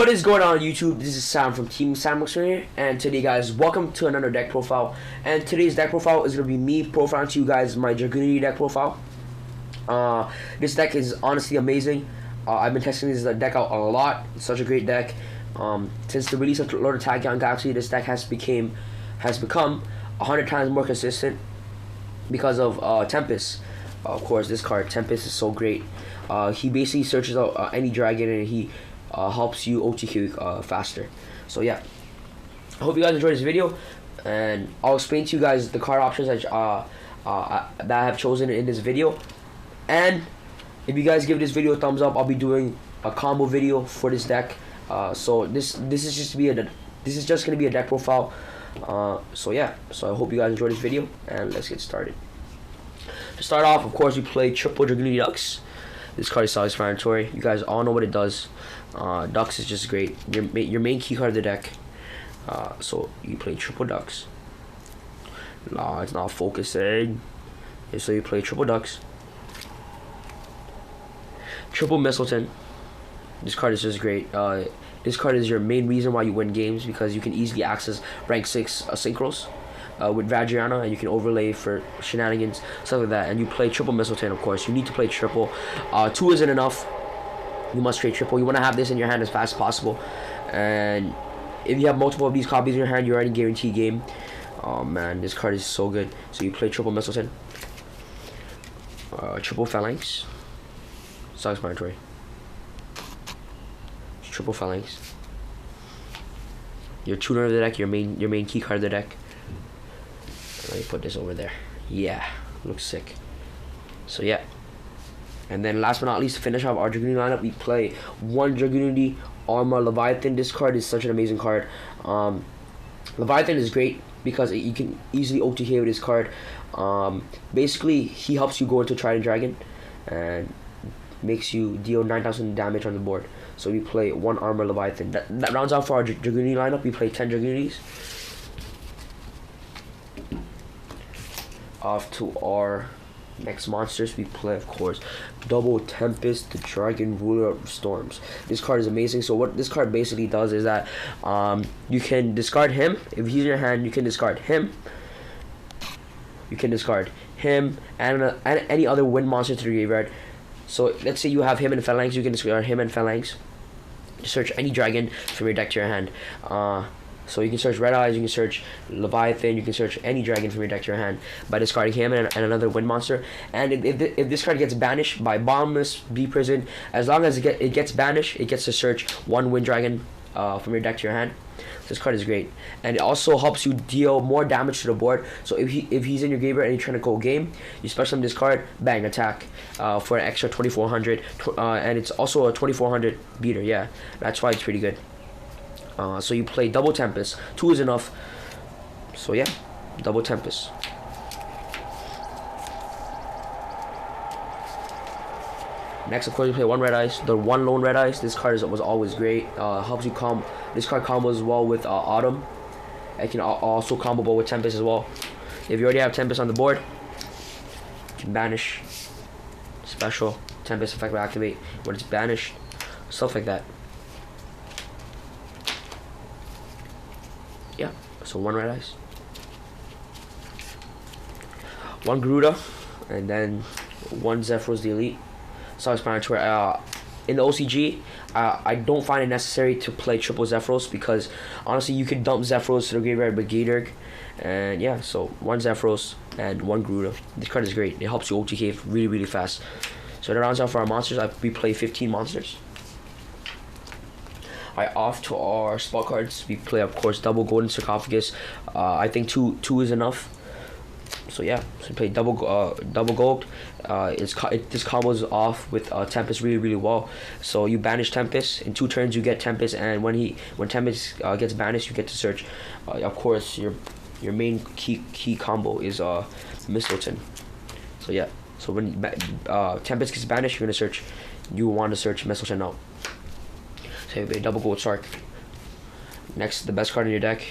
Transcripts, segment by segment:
What is going on YouTube? This is Sam from Team Sam here, and today guys, welcome to another deck profile. And today's deck profile is going to be me profiling to you guys my Dragunity deck profile. This deck is honestly amazing. I've been testing this deck out a lot. It's such a great deck. Since the release of Lord of Tachyon Galaxy, this deck has become 100 times more consistent because of Tempest. Of course, this card Tempest is so great. He basically searches out any dragon and he helps you OTK faster. So yeah, I hope you guys enjoyed this video, and I'll explain to you guys the card options that I have chosen in this video. And if you guys give this video a thumbs up, I'll be doing a combo video for this deck. So this is just gonna be a deck profile. So yeah, so I hope you guys enjoyed this video, and let's get started. To start off, of course, we play triple Dragunity Ducks. This card is self-explanatory. You guys all know what it does. Ducks is just great. Your main key card of the deck. So you play triple Ducks. Nah, it's not focusing. Okay, so you play triple Ducks. Triple Mistletoe. This card is just great. This card is your main reason why you win games, because you can easily access rank 6 synchros with Vajrayana, and you can overlay for shenanigans, stuff like that. And you play triple Mistletoe, of course. You need to play triple. 2 isn't enough. You must trade triple. You want to have this in your hand as fast as possible. And if you have multiple of these copies in your hand, you're already guaranteed game. Oh man, this card is so good. So you play triple Mistletoe. Triple Phalanx. Self-explanatory. Triple Phalanx. Your tuner of the deck, your main key card of the deck. Let me put this over there. Yeah, looks sick. So yeah. And then last but not least, to finish off our Dragunity lineup, we play one Dragunity Armor Leviathan. This card is such an amazing card. Leviathan is great because you can easily OTK with this card. Basically, he helps you go into Trident Dragon and makes you deal 9,000 damage on the board. So we play one Armor Leviathan. That rounds out for our Dragunity lineup. We play 10 Dragunities. Off to our next monsters, we play, of course, double Tempest, the Dragon Ruler of Storms. This card is amazing. So what this card basically does is that you can discard him. If he's in your hand, you can discard him. You can discard him and any other wind monster to the graveyard. So let's say you have him and Phalanx, you can discard him and Phalanx. Search any dragon from your deck to your hand. So you can search Red Eyes, you can search Leviathan, you can search any dragon from your deck to your hand by discarding him and another wind monster. And if this card gets banished by Banlist, Bee Prison, as long as it gets banished, it gets to search one wind dragon from your deck to your hand. This card is great, and it also helps you deal more damage to the board. So if he's in your graveyard and you're trying to go game, you special him this card, bang, attack for an extra 2,400, and it's also a 2,400 beater. Yeah, that's why it's pretty good. So you play double Tempest. 2 is enough. So yeah, double Tempest. Next, of course, you play one Red Eyes. The one lone Red Eyes. This card was always great. Helps you this card combos well with Autumn. It can also combo with Tempest as well. If you already have Tempest on the board, you can banish. Special Tempest effect will activate when it's banished. Stuff like that. Yeah, so one Red Eyes, one Garuda, and then one Zephyros the Elite. Self-explanatory. In the OCG, I don't find it necessary to play triple Zephyros because honestly, you can dump Zephyros to the graveyard with Gatorg, and yeah, so one Zephyros and one Garuda. This card is great. It helps you OTK really, really fast. So that rounds out for our monsters. We play 15 monsters. Alright, off to our spell cards. We play, of course, double Golden Sarcophagus. I think two is enough. So yeah, so we play double gold. This combos off with Tempest really, really well. So you banish Tempest. In 2 turns, you get Tempest, and when Tempest gets banished, you get to search. Of course, your main key combo is Mistletoe. So yeah, so when Tempest gets banished, you're gonna search. You want to search Mistletoe now. So you play double gold shark. Next, the best card in your deck,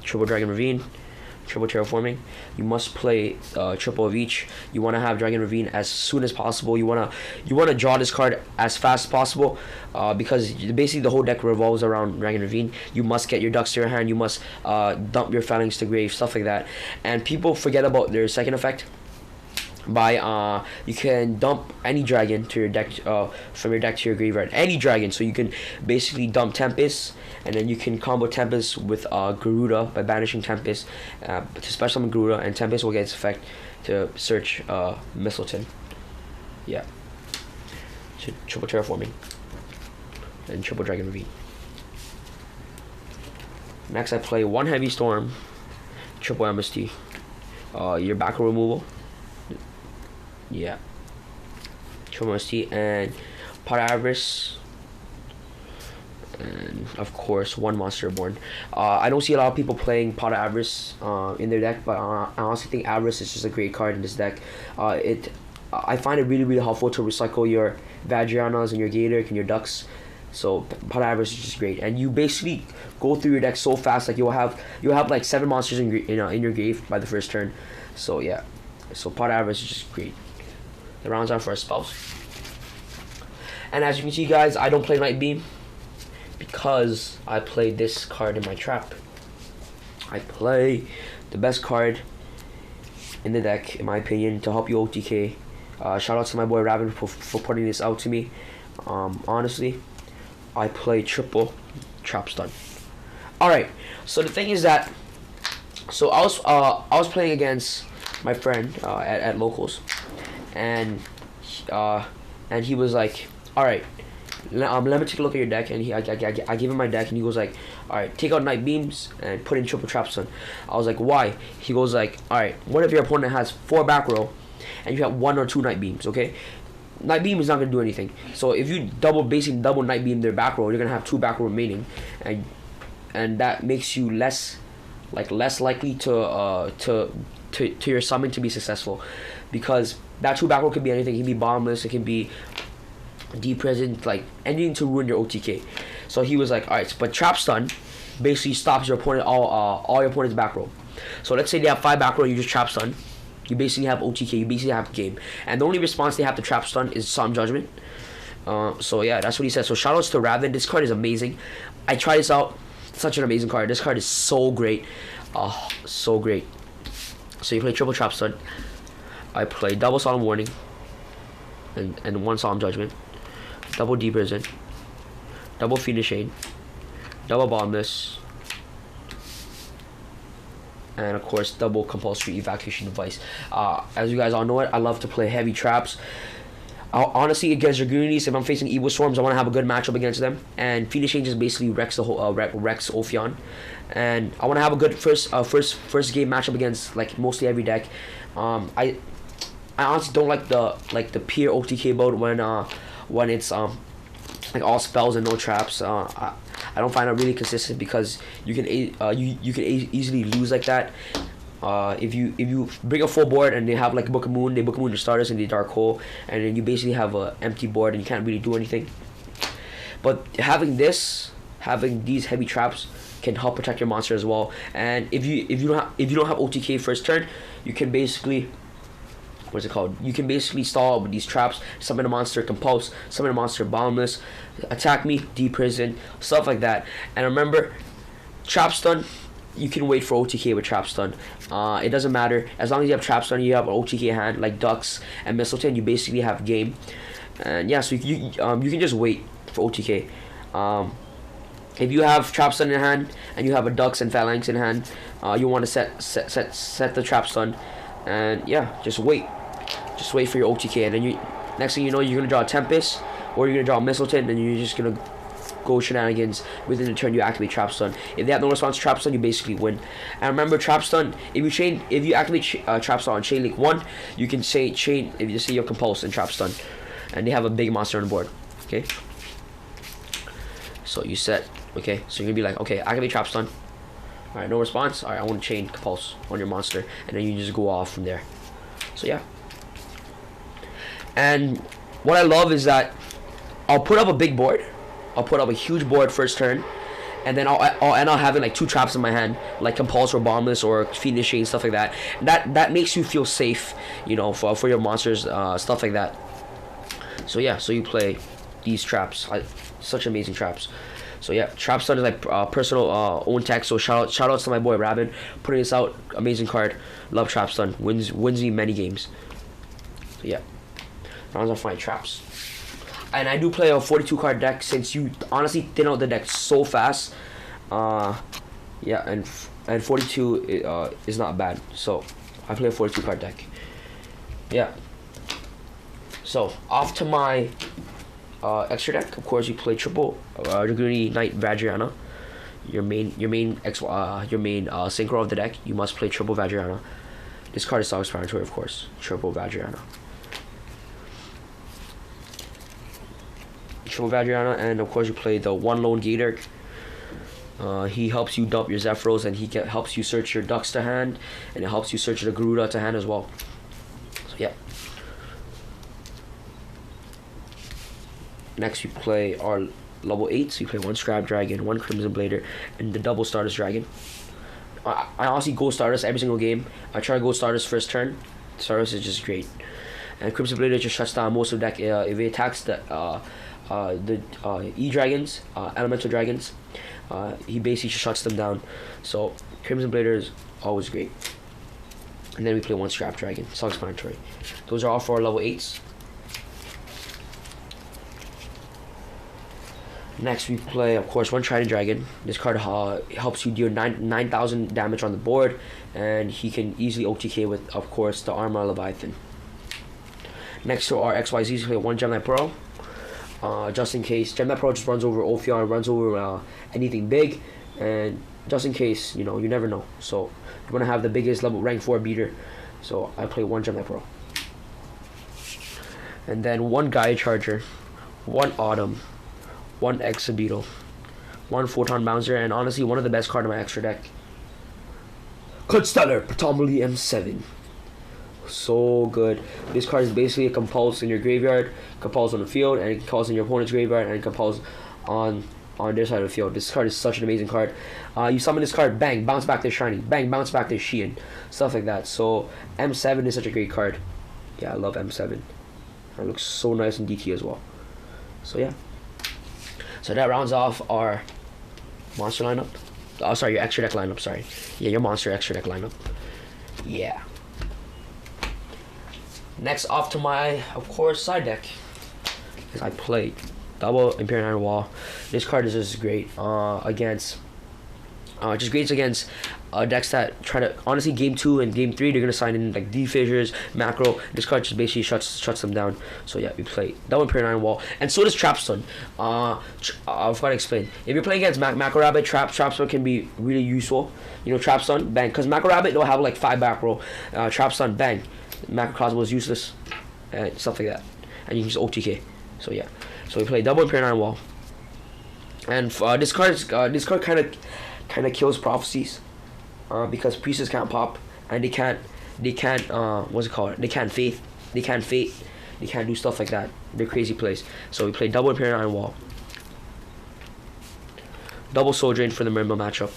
triple Dragon Ravine. triple terraforming. You must play triple of each. You want to have Dragon Ravine as soon as possible. You wanna draw this card as fast as possible, because basically the whole deck revolves around Dragon Ravine. You must get your ducks to your hand. You must dump your phalanx to grave, stuff like that. And people forget about their second effect. By you can dump any dragon to your deck, from your deck to your graveyard, any dragon. So you can basically dump Tempest, and then you can combo Tempest with Garuda by banishing Tempest to special summon Garuda, and Tempest will get its effect to search Mistleton. Yeah, so triple terraforming and triple Dragon Ravine. Next I play one Heavy Storm, triple MST, your back row removal. Yeah, triple MST and Pot of Avarice, and of course one Monster Reborn. I don't see a lot of people playing Pot of Avarice in their deck, but I honestly think Avarice is just a great card in this deck. I find it really helpful to recycle your Vajrayanas and your Gator and your Ducks. So Pot of Avarice is just great, and you basically go through your deck so fast. Like you'll have like 7 monsters in your grave by the first turn. So yeah, so Pot of Avarice is just great. The rounds are for a spouse. And as you can see, guys, I don't play Night Beam because I play this card in my trap. I play the best card in the deck, in my opinion, to help you OTK. Shout out to my boy Raven for putting this out to me. Honestly, I play triple Trap Stun. Alright, so the thing is that, so I was playing against my friend at locals, and he was like, alright, let me take a look at your deck. And I gave him my deck, and he goes like, alright, take out Night Beams and put in triple Trap Stun. I was like, why? He goes like, alright, what if your opponent has 4 back row and you have 1 or 2 Night Beams? Okay, Night Beam is not going to do anything. So if you basically double Night Beam their back row, you're going to have 2 back row remaining, and that makes you less likely to your summon to be successful, because that 2 back row could be anything. It can be Banlist, it can be Deep Prison, like anything to ruin your OTK. So he was like, alright, but Trap Stun basically stops your opponent, all your opponent's back row. So let's say they have 5 back row, you just Trap Stun. You basically have OTK, you basically have game. And the only response they have to Trap Stun is Solemn Judgment. So yeah, that's what he said. So shoutouts to Raven. This card is amazing. I tried this out. Such an amazing card. This card is so great. So great. So you play triple Trap Stun. I play double Solemn Warning and 1 Solemn Judgment, double Deep Prison, double Phoenix Shade, double Bombness, and of course double Compulsory Evacuation Device. As you guys all know it, I love to play heavy traps. Honestly, against Dragunity, if I'm facing Evil Storms, I want to have a good matchup against them. And Phoenix Shade just basically wrecks the whole wrecks Ophion. And I want to have a good first game matchup against like mostly every deck. I honestly don't like the pure OTK mode when it's like all spells and no traps. I don't find it really consistent, because you can easily lose like that. If you bring a full board and they have like Book of Moon, they Book of Moon your starters in the Dark Hole, and then you basically have a empty board and you can't really do anything. But having these heavy traps can help protect your monster as well. And if you don't have OTK first turn, you can basically, what's it called? You can basically stall with these traps, summon a monster Compulse, summon a monster Boundless, attack me, Deep Prison, stuff like that. And remember, Trap Stun, you can wait for OTK with Trap Stun. It doesn't matter, as long as you have Trap Stun, you have an OTK hand like Ducks and Mistleton, you basically have game. And yeah, so you can just wait for OTK. If you have Trap Stun in hand and you have a Ducks and Phalanx in hand, you want to set the Trap Stun, and yeah, just wait for your OTK, and then next thing you know, you're gonna draw a Tempest, or you're gonna draw a Mistleton, and you're just gonna go shenanigans. Within the turn, you activate Trap Stun. If they have no response to Trap Stun, you basically win. And remember, Trap Stun, if you activate Trap Stun on Chain Link 1, you can say Chain, if you say your Compulse and Trap Stun, and they have a big monster on the board. Okay, so you set. Okay, so you're gonna be like, okay, activate Trap Stun. Alright, no response. Alright, I want to chain Compulse on your monster, and then you just go off from there. So yeah. And what I love is that I'll put up a big board. I'll put up a huge board first turn, and then I'll end up having like 2 traps in my hand, like Compulse or Banlist or Fiendish Chain, stuff like that. That makes you feel safe, you know, for your monsters, stuff like that. So yeah, so you play these traps, such amazing traps. So yeah, Trap Stun is like personal own tech. So shout outs to my boy Rabin putting this out. Amazing card. Love Trap Stun. Wins me many games. So yeah, rounds off my traps. And I do play a 42 card deck, since you honestly thin out the deck so fast. Yeah, and 42 is not bad. So I play a 42 card deck. Yeah. So off to my extra deck. Of course, you play triple Dragunity Knight Vajrayana. Your main synchro of the deck. You must play triple Vajrayana. This card is self-explanatory, of course. Triple Vajrayana. Triple Vajrayana, and of course you play the one lone Gator. He helps you dump your Zephyros, and he helps you search your Ducks to hand, and it helps you search the Garuda to hand as well. So yeah. Next we play our level 8s. We play 1 Scrap Dragon, 1 Crimson Blader, and the double Stardust Dragon. I honestly go Stardust every single game. I try to go Stardust first turn. Stardust is just great. And Crimson Blader just shuts down most of the deck if it attacks the E-Dragons, Elemental Dragons. He basically just shuts them down. So Crimson Blader is always great. And then we play 1 Scrap Dragon. Self-explanatory. Those are all for our level 8s. Next we play, of course, 1 Trident Dragon. This card helps you deal 9,000 damage on the board, and he can easily OTK with, of course, the Armor Leviathan. Next to our XYZs, we play 1 Gemini Pearl. Just in case. Gemini Pearl just runs over Ophion, runs over anything big, and just in case, you know, you never know. So you want to have the biggest level rank 4 beater. So I play 1 Gemini Pearl. And then 1 Gaia Charger, 1 Autumn, 1 Exabeetle, 1 Photon Bouncer, and honestly one of the best cards in my extra deck. Constellar Pretomally M7. So good. This card is basically a Compulse in your graveyard, Compulse on the field, and it Compulse in your opponent's graveyard, and it Compulse on their side of the field. This card is such an amazing card. You summon this card, bang, bounce back their Shiny, bang, bounce back their Sheehan, stuff like that. So M7 is such a great card. Yeah, I love M7. It looks so nice in DT as well. So yeah. So that rounds off our monster lineup. Oh, sorry, your extra deck lineup, sorry. Yeah, your monster extra deck lineup. Yeah. Next, off to my, of course, side deck. Because I played double Imperial Iron Wall. This card is just great against... just great against decks that try to... Honestly, game 2 and game 3, they're going to sign in like D-Fissures, Macro. This card just basically shuts them down. So yeah, we play double Imperial Iron Wall. And so does Trap Stun. I forgot to explain. If you're playing against Macro Rabbit, Trap Stun can be really useful. You know, Trap Stun, bang. Because Macro Rabbit, they'll have like 5 back row. Trap Stun, bang. Macro Cosmo is useless. And stuff like that. And you can just OTK. So yeah. So we play double Imperial Iron Wall. And this card kind of kills prophecies, because priestess can't pop, and they can't what's it called? They can't fate, they can't do stuff like that. They're crazy plays. So we play double Imperial Iron Wall, double Soul Drain for the Mirror matchup,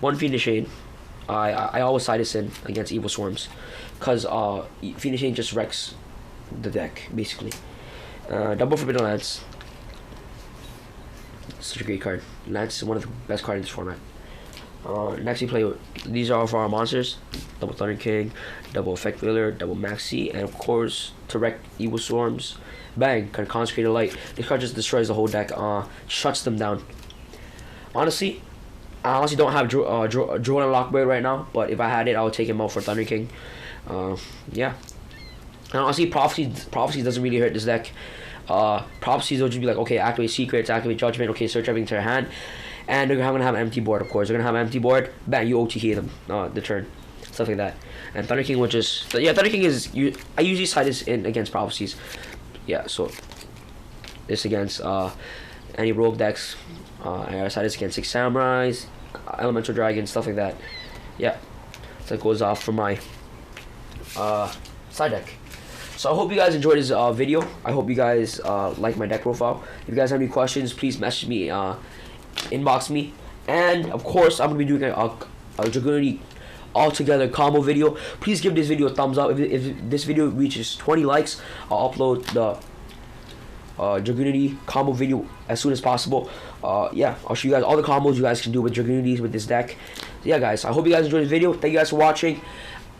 1 Fiendish Shade. I always side this in against Evil Swarms, cause Fiendish Shade just wrecks the deck basically. Double Forbidden Lance. Such a great card. Lance is one of the best cards in this format. Next we play, these are all for our monsters. Double Thunder King, double Effect Wheeler, double Maxi, and of course to wreck Evil Swarms. Bang, can Consecrate a Light. This card just destroys the whole deck, shuts them down. Honestly, I honestly don't have Droll and Lockbird right now, but if I had it, I would take him out for Thunder King. Yeah. And honestly, Prophecy doesn't really hurt this deck. Prophecies will just be like, okay, activate Secrets, activate Judgment, okay, search everything to their hand, and they're gonna have an empty board. Of course, they're gonna have an empty board. Bang, you OTK them the turn, stuff like that. And Thunder King will just, yeah, Thunder King is I usually side this in against Prophecies. Yeah, so this against any rogue decks. I side this against 6 Samurais, Elemental Dragons, stuff like that. Yeah, so that goes off for my side deck. So I hope you guys enjoyed this video. I hope you guys like my deck profile. If you guys have any questions, please message me, inbox me. And of course, I'm gonna be doing a Dragunity altogether combo video. Please give this video a thumbs up. If this video reaches 20 likes, I'll upload the Dragunity combo video as soon as possible. Yeah, I'll show you guys all the combos you guys can do with Dragunities with this deck. So yeah, guys, I hope you guys enjoyed this video. Thank you guys for watching.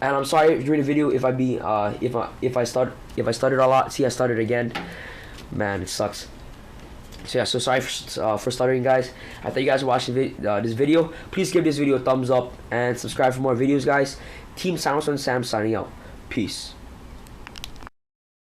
And I'm sorry during the video if I stuttered a lot. See, I stuttered again. Man, it sucks. So yeah, so sorry for stuttering, guys. I thank you guys for watching this video. Please give this video a thumbs up and subscribe for more videos, guys. Team Sam signing out. Peace.